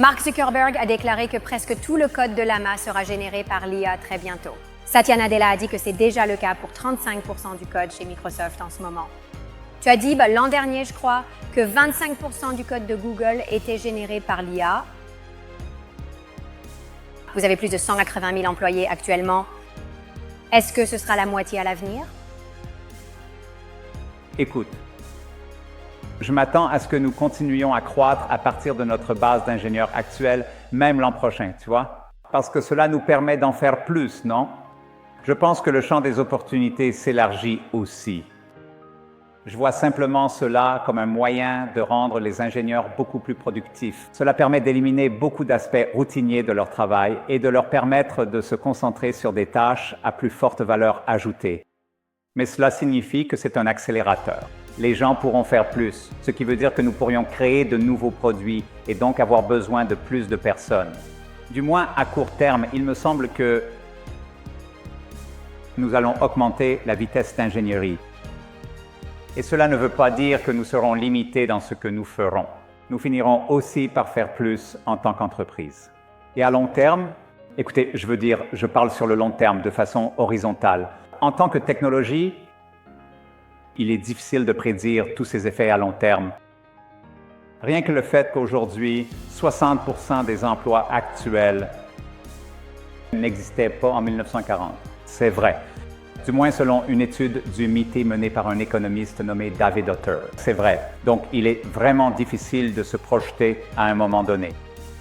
Mark Zuckerberg a déclaré que presque tout le code de Llama sera généré par l'IA très bientôt. Satya Nadella a dit que c'est déjà le cas pour 35% du code chez Microsoft en ce moment. Tu as dit l'an dernier, je crois, que 25% du code de Google était généré par l'IA. Vous avez plus de 180 000 employés actuellement. Est-ce que ce sera la moitié à l'avenir? Écoute, je m'attends à ce que nous continuions à croître à partir de notre base d'ingénieurs actuelle, même l'an prochain, tu vois? Parce que cela nous permet d'en faire plus, non? Je pense que le champ des opportunités s'élargit aussi. Je vois simplement cela comme un moyen de rendre les ingénieurs beaucoup plus productifs. Cela permet d'éliminer beaucoup d'aspects routiniers de leur travail et de leur permettre de se concentrer sur des tâches à plus forte valeur ajoutée. Mais cela signifie que c'est un accélérateur. Les gens pourront faire plus, ce qui veut dire que nous pourrions créer de nouveaux produits et donc avoir besoin de plus de personnes. Du moins, à court terme, il me semble que nous allons augmenter la vitesse d'ingénierie. Et cela ne veut pas dire que nous serons limités dans ce que nous ferons. Nous finirons aussi par faire plus en tant qu'entreprise. Et à long terme, écoutez, je parle sur le long terme de façon horizontale. En tant que technologie, il est difficile de prédire tous ces effets à long terme. Rien que le fait qu'aujourd'hui, 60% des emplois actuels n'existaient pas en 1940. C'est vrai. Du moins selon une étude du MIT menée par un économiste nommé David Autor. C'est vrai. Donc, il est vraiment difficile de se projeter à un moment donné.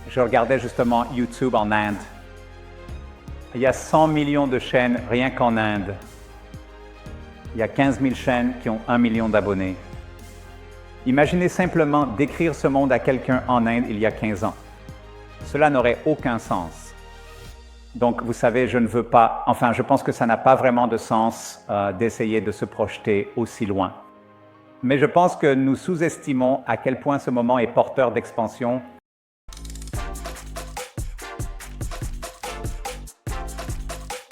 Je regardais justement YouTube en Inde. Il y a 100 millions de chaînes rien qu'en Inde. Il y a 15 000 chaînes qui ont 1 million d'abonnés. Imaginez simplement décrire ce monde à quelqu'un en Inde il y a 15 ans. Cela n'aurait aucun sens. Donc, vous savez, je pense que ça n'a pas vraiment de sens d'essayer de se projeter aussi loin. Mais je pense que nous sous-estimons à quel point ce moment est porteur d'expansion